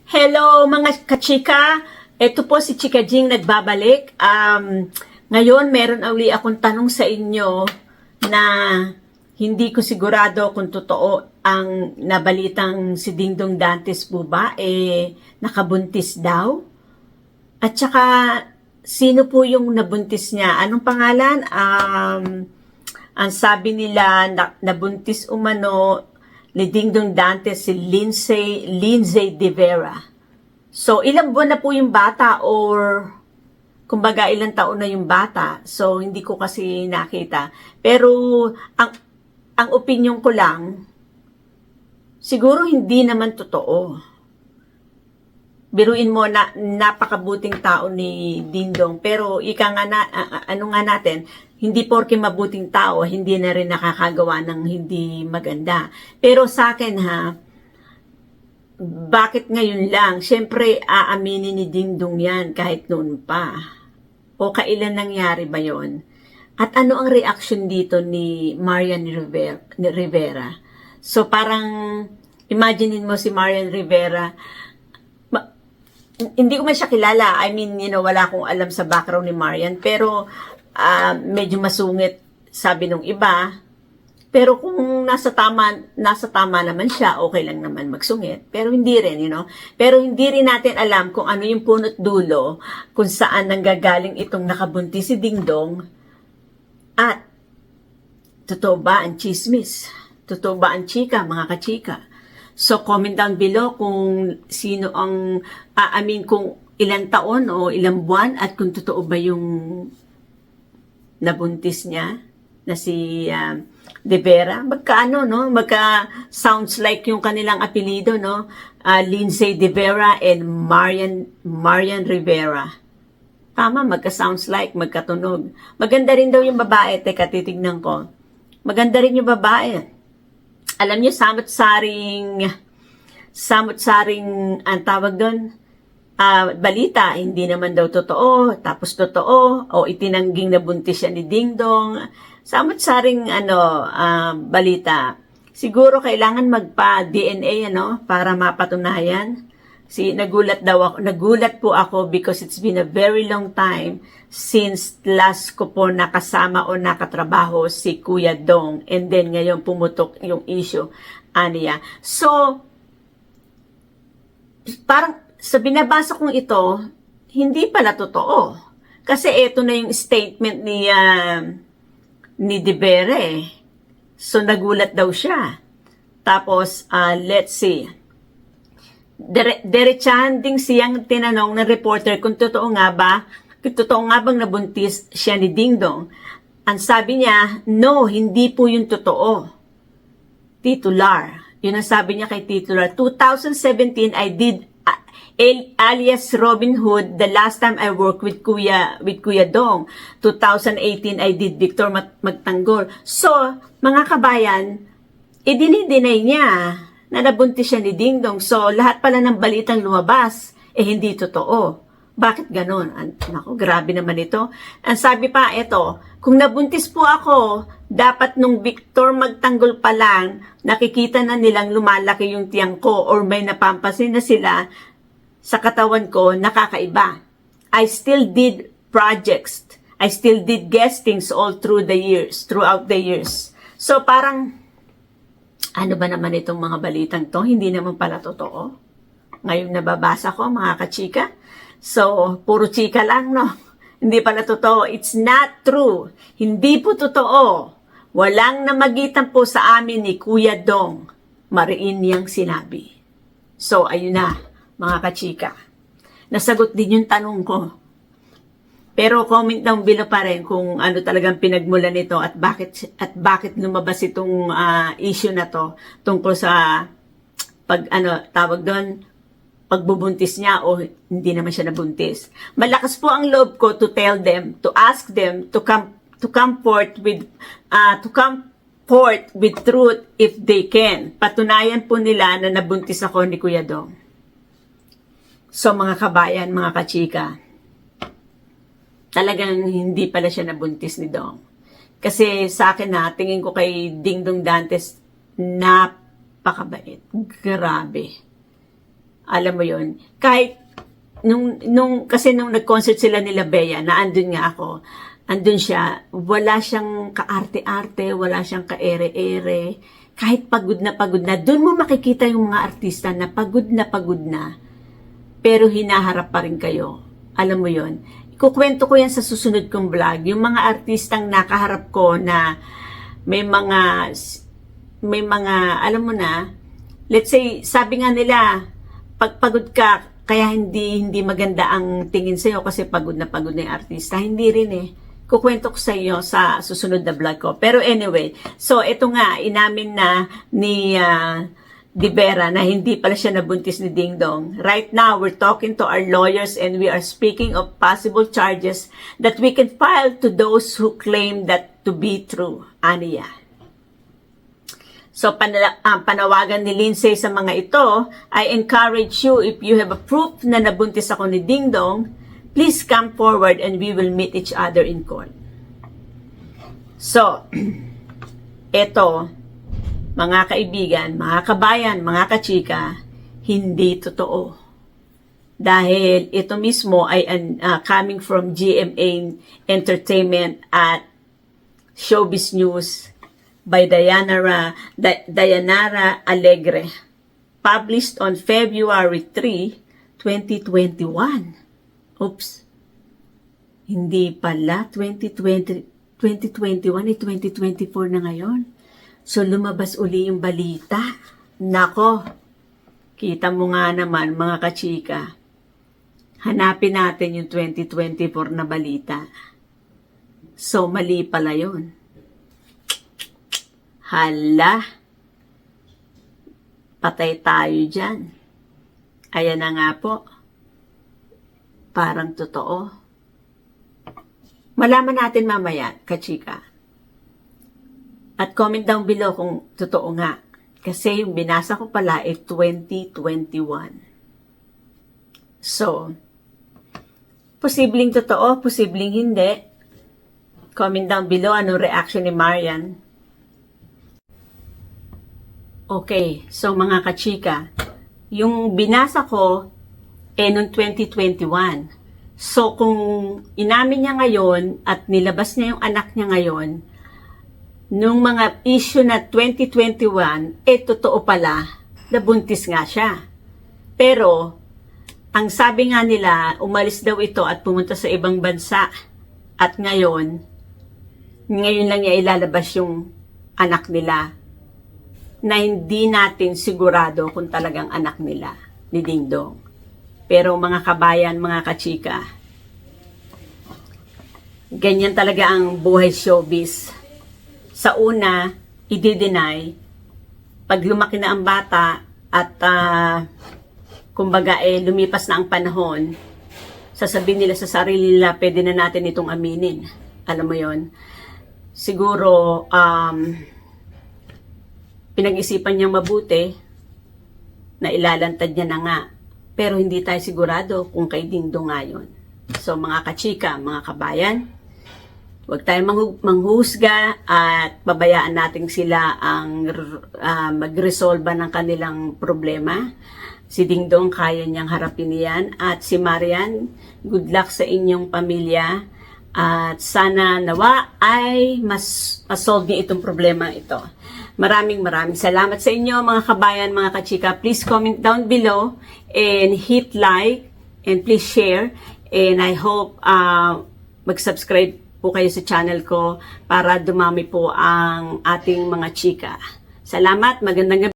Hello mga kachika, ito po si Chika Jing nagbabalik. Ngayon meron uli akong tanong sa inyo na hindi ko sigurado kung totoo ang nabalitang si Dingdong Dantes po ba, nakabuntis daw? At saka sino po yung nabuntis niya? Anong pangalan? Ang sabi nila nabuntis umano ni Dingdong Dantes si Lindsay De Vera. So, ilang buwan na po yung bata or kumbaga ilang taon na yung bata. So, hindi ko kasi nakita. Pero, ang opinion ko lang, siguro hindi naman totoo. Biruin mo na napakabuting tao ni Dingdong. Pero, ika nga ano nga natin, hindi porke mabuting tao, hindi na rin nakakagawa ng hindi maganda. Pero sa akin bakit ngayon lang? Siyempre, aaminin ni Dingdong yan kahit noon pa. O kailan nangyari ba yon? At ano ang reaction dito ni Marian Rivera? So parang, imaginein mo si Marian Rivera, hindi ko man siya kilala. I mean, wala akong alam sa background ni Marian, pero medyo masungit sabi nung iba. Pero kung nasa tama naman siya, okay lang naman magsungit. Pero hindi rin, Pero hindi rin natin alam kung ano yung punot dulo, kung saan nanggagaling itong nakabuntis si Dingdong. At totoo ba ang chismis? Totoo ba ang chika, mga kachika? So comment down below kung sino ang, kung ilang taon o ilang buwan at kung totoo ba yung nabuntis niya na si De Vera. Magka sounds like yung kanilang apelido, Lindsay De Vera and Marian Rivera. Tama, magka-sounds like, magkatunog. Maganda rin daw yung babae. Teka, titignan ko. Maganda rin yung babae. Alam niyo, samot-saring, ang tawag doon, balita, hindi naman daw totoo, tapos totoo, o itinangging nabuntis siya ni Dingdong. Samot-saring balita. Siguro kailangan magpa-DNA para mapatunayan. Nagulat po ako because it's been a very long time since last ko po nakasama o nakatrabaho si Kuya Dong, and then ngayon pumutok yung issue aniya. So parang sa binabasa kong ito, hindi pala totoo. Kasi ito na yung statement ni De Vera. So, nagulat daw siya. Tapos, let's see. Diretsahan ding siyang tinanong ng reporter kung totoo nga bang nabuntis siya ni Dingdong. Ang sabi niya, no, hindi po yung totoo. Titular. Yun ang sabi niya kay Titular. 2017, I did alias Robin Hood, the last time I worked with Kuya Dong. 2018, I did Victor Magtanggol. So, mga kabayan, idinideny niya na nabuntis siya ni Dingdong. So, lahat pala ng balitang lumabas, hindi totoo. Bakit ganon? Naku, grabe naman ito. Ang sabi pa, kung nabuntis po ako, dapat nung Victor Magtanggol pa lang, nakikita na nilang lumalaki yung tiyang ko or may napampasin na sila sa katawan ko, nakakaiba. I still did projects. I still did guestings all throughout the years. So parang, ano ba naman itong mga balitang to? Hindi naman pala totoo. Ngayon nababasa ko, mga kachika. So, puro chika lang, Hindi pala totoo. It's not true. Hindi po totoo. Walang namagitan po sa amin ni Kuya Dong. Mariin niyang sinabi. So, ayun na, mga kachika. Nasagot din yung tanong ko. Pero comment down below pa rin kung ano talagang pinagmulan nito at bakit lumabas itong issue na to tungkol sa pagbubuntis niya o hindi naman siya nabuntis. Malakas po ang loob ko to tell them, to ask them to come forth with truth if they can. Patunayan po nila na nabuntis ako ni Kuya Dong. So mga kabayan, mga kachika, talagang hindi pala siya nabuntis ni Dong. Kasi sa akin tingin ko kay Dingdong Dantes, napakabait. Grabe. Alam mo yon, kahit kasi nung nag-concert sila nila Bea, na andun nga ako, andun siya, wala siyang kaarte-arte, wala siyang kaere-ere, kahit pagod na, doon mo makikita yung mga artista na, pero hinaharap pa rin kayo. Alam mo yon, ikukwento ko yan sa susunod kong vlog, yung mga artistang nakaharap ko na may mga, alam mo na, let's say, sabi nga nila, pag pagod ka, kaya hindi maganda ang tingin sa'yo kasi pagod na yung artista. Hindi rin eh. Kukwento ko sa iyo sa susunod na vlog ko. Pero anyway, so ito nga, inamin na ni Di Vera na hindi pala siya nabuntis ni Ding Dong. Right now, we're talking to our lawyers and we are speaking of possible charges that we can file to those who claim that to be true. Aniya. So, panawagan ni Lindsay sa mga ito, I encourage you, if you have a proof na nabuntis ako ni Ding Dong, please come forward and we will meet each other in court. So, ito, mga kaibigan, mga kabayan, mga kachika, hindi totoo. Dahil ito mismo ay coming from GMA Entertainment at Showbiz News by Dayanara Alegre, published on February 3, 2021. Oops. Hindi pala 2021 2024 na ngayon. So lumabas uli yung balita. Nako. Kita mo nga naman mga kachika. Hanapin natin yung 2024 na balita. So mali pala yun. Hala, patay tayo dyan. Ayan na nga po. Parang totoo. Malaman natin mamaya, kachika. At comment down below kung totoo nga. Kasi yung binasa ko pala ay 2021. So, posibleng totoo, posibleng hindi. Comment down below anong reaction ni Marian. Okay, so mga kachika, yung binasa ko noong 2021. So kung inamin niya ngayon at nilabas niya yung anak niya ngayon, nung mga issue na 2021, totoo pala, nabuntis nga siya. Pero, ang sabi nga nila, umalis daw ito at pumunta sa ibang bansa. At ngayon lang niya ilalabas yung anak nila na hindi natin sigurado kung talagang anak nila ni Ding Dong. Pero mga kabayan, mga kachika, ganyan talaga ang buhay showbiz. Sa una, i-deny, pag lumaki na ang bata at kumbaga lumipas na ang panahon, sasabihin nila sa sarili nila, pwede na natin itong aminin. Alam mo yon. Siguro, pinag-isipan niyang mabuti na ilalantad niya na nga. Pero hindi tayo sigurado kung kay Ding Dong nga yun. So mga kachika, mga kabayan, huwag tayong manghusga at babayaan natin sila ang magresolba ng kanilang problema. Si Ding Dong, kaya niyang harapin yan. At si Marian, good luck sa inyong pamilya. At sana nawa ay mas-solve niyo itong problema ito. Maraming salamat sa inyo mga kabayan, mga kachika. Please comment down below and hit like and please share. And I hope mag-subscribe po kayo sa channel ko para dumami po ang ating mga chika. Salamat, magandang gabi.